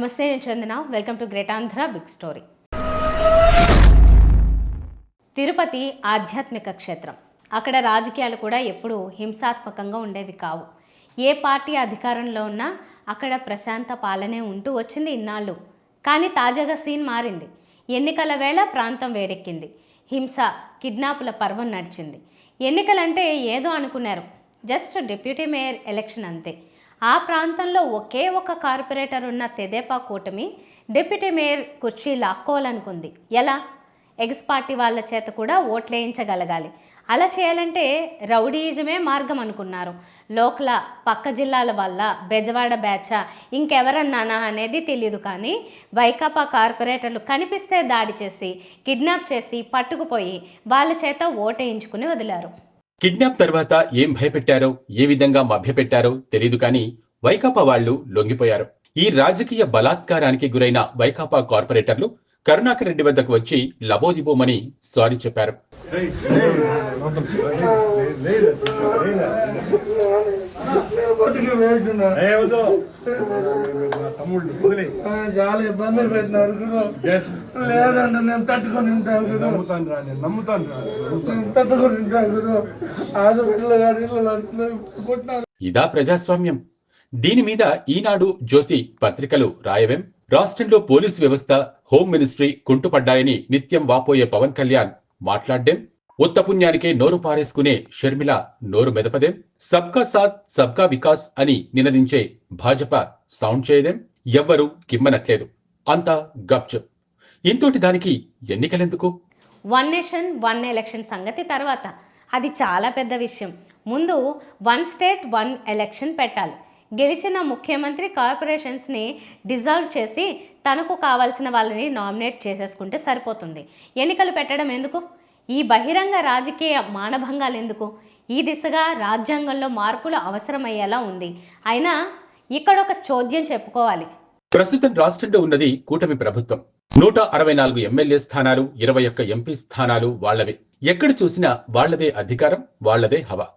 నమస్తే, నేను Chandana. Welcome to great Andhra big story. Tirupati ఆధ్యాత్మిక క్షేత్రం. అక్కడ రాజకీయాలు కూడా ఎప్పుడూ హింసాత్మకంగా ఉండేవి కావు. ఏ పార్టీ అధికారంలో ఉన్నా అక్కడ ప్రశాంత పాలనే ఉంటూ వచ్చింది ఇన్నాళ్ళు. కానీ తాజాగా సీన్ మారింది. ఎన్నికల వేళ ప్రాంతం వేడెక్కింది. హింస, కిడ్నాపుల పర్వం నడిచింది. ఎన్నికలంటే ఏదో అనుకున్నారు, జస్ట్ డిప్యూటీ మేయర్ ఎలక్షన్ అంతే. ఆ ప్రాంతంలో ఒకే ఒక కార్పొరేటర్ ఉన్న తెదేపా కూటమి డిప్యూటీ మేయర్ కుర్చీ లాక్కోవాలనుకుంది. ఎలా? ఎగ్స్ పార్టీ వాళ్ళ చేత కూడా ఓట్లేయించగలగాలి. అలా చేయాలంటే రౌడీయిజమే మార్గం అనుకున్నారు. లోకల పక్క జిల్లాల వల్ల బెజవాడ బ్యాచా ఇంకెవరన్నానా అనేది తెలియదు. కానీ వైకాపా కార్పొరేటర్లు కనిపిస్తే దాడి చేసి, కిడ్నాప్ చేసి పట్టుకుపోయి వాళ్ళ చేత ఓటేయించుకుని వదిలారు. కిడ్నాప్ తర్వాత ఏం భయపెట్టారో, ఏ విధంగా మభ్యపెట్టారో తెలియదు, కానీ వైకాపా వాళ్లు లొంగిపోయారు. ఈ రాజకీయ బలాత్కారానికి గురైన వైకాపా కార్పొరేటర్లు కరుణాకర్ రెడ్డి వద్దకు వచ్చి లబోదిబోమని సారీ చెప్పారు. చాలా ఇబ్బందులు పెట్టినారు. లేదంటే నేను తట్టుకొని ఇదా ప్రజాస్వామ్యం? దీని మీద ఈనాడు, జ్యోతి పత్రికలు రాయవేం? రాష్ట్రంలో పోలీసు వ్యవస్థ, హోం మినిస్ట్రీ కుంటుపడ్డాయని నిత్యం వాపోయే పవన్ కళ్యాణ్ మాట్లాడ్డేం? ఉత్తపుణ్యానికే నోరు పారేసుకునే షర్మిల నోరు మెదపదేం? సబ్కా సాత్ సబ్కా వికాస్ అని నినదించే భాజపా సౌండ్ చేయదేం? ఎవ్వరూ కిమ్మనట్లేదు. అంతా గప్చుప్. ఇంతోటి దానికి ఎన్నికలెందుకు? వన్ నేషన్ వన్ ఎలక్షన్ సంగతి తర్వాత. అది చాలా పెద్ద విషయం. ముందు వన్ స్టేట్ వన్ ఎలక్షన్ పెట్టాలి. గెలిచిన ముఖ్యమంత్రి కార్పొరేషన్స్ని డిజాల్వ్ చేసి తనకు కావాల్సిన వాళ్ళని నామినేట్ చేసేసుకుంటే సరిపోతుంది. ఎన్నికలు పెట్టడం ఎందుకు? ఈ బహిరంగ రాజకీయ మానభంగాలు ఎందుకు? ఈ దిశగా రాజ్యాంగంలో మార్పులు అవసరమయ్యేలా ఉంది. అయినా ఇక్కడ ఒక చోద్యం చెప్పుకోవాలి. ప్రస్తుతం రాష్ట్రంలో ఉన్నది కూటమి ప్రభుత్వం. 164 ఎమ్మెల్యే స్థానాలు, 21 ఎంపీ స్థానాలు వాళ్లవే. ఎక్కడ చూసినా వాళ్లదే అధికారం, వాళ్లదే హవా.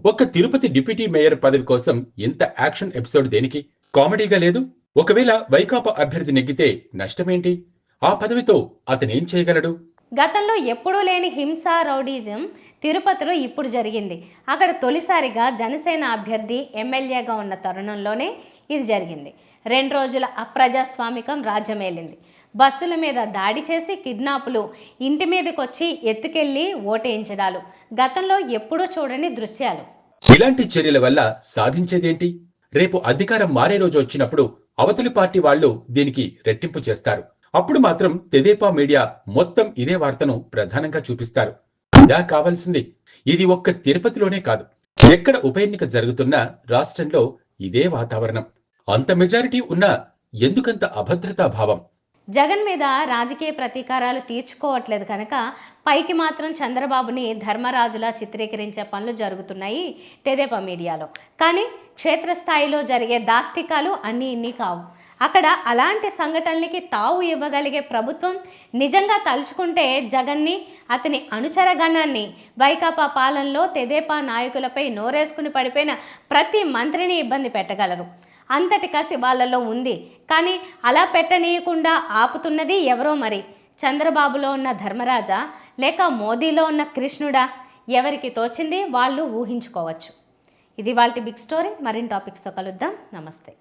ఒక్క తిరుపతి డిప్యూటీ మేయర్ పదవి కోసం ఇంత యాక్షన్ ఎపిసోడ్ దేనికి? కామెడీగా లేదు? ఒకవేళ వైకాపా అభ్యర్థి నెగ్గితే నష్టమేంటి? ఆ పదవితో అతనేం చేయగలడు? గతంలో ఎప్పుడూ లేని హింస, రౌడీజం తిరుపతిలో ఇప్పుడు జరిగింది. అక్కడ తొలిసారిగా జనసేన అభ్యర్థి ఎమ్మెల్యేగా ఉన్న తరుణంలోనే ఇది జరిగింది. 2 రోజుల అప్రజాస్వామికం రాజ్యమేలింది. బస్సుల మీద దాడి చేసి, కిడ్నాపులు, ఇంటి మీదకి వచ్చి ఎత్తుకెళ్లి ఓటేయించడాలు గతంలో ఎప్పుడూ చూడని దృశ్యాలు. ఇలాంటి చర్యల వల్ల సాధించేదేంటి? రేపు అధికారం మారే రోజు వచ్చినప్పుడు అవతలి పార్టీ వాళ్లు దీనికి రెట్టింపు చేస్తారు. అప్పుడు మాత్రం తెదేపా మీడియా మొత్తం ఇదే వార్తను ప్రధానంగా చూపిస్తారు. ఇదా కావాల్సింది? ఇది ఒక్క తిరుపతిలోనే కాదు, ఎక్కడ ఉప ఎన్నిక జరుగుతున్నా రాష్ట్రంలో ఇదే వాతావరణం. అంత మెజారిటీ ఉన్నా ఎందుకంత అభద్రతా భావం? జగన్ మీద రాజకీయ ప్రతీకారాలు తీర్చుకోవట్లేదు కనుక పైకి మాత్రం చంద్రబాబుని ధర్మరాజులా చిత్రీకరించే పనులు జరుగుతున్నాయి తెదేపా మీడియాలో. కానీ క్షేత్రస్థాయిలో జరిగే దాష్టికాలు అన్నీ ఇన్ని కావు. అక్కడ అలాంటి సంఘటనలకి తావు ఇవ్వగలిగే ప్రభుత్వం నిజంగా తలుచుకుంటే జగన్ని, అతని అనుచరగణాన్ని, వైకాపా పాలనలో తెదేపా నాయకులపై నోరేసుకుని పడిపోయిన ప్రతి మంత్రిని ఇబ్బంది పెట్టగలరు. అంతటి కసి వాళ్ళలో ఉంది. కానీ అలా పెట్టనీయకుండా ఆపుతున్నది ఎవరో మరి. చంద్రబాబులో ఉన్న ధర్మరాజా లేక మోదీలో ఉన్న కృష్ణుడా? ఎవరికి తోచింది వాళ్ళు ఊహించుకోవచ్చు. ఇది వాళ్ళ బిగ్ స్టోరీ. మరిన్ని టాపిక్స్తో కలుద్దాం. నమస్తే.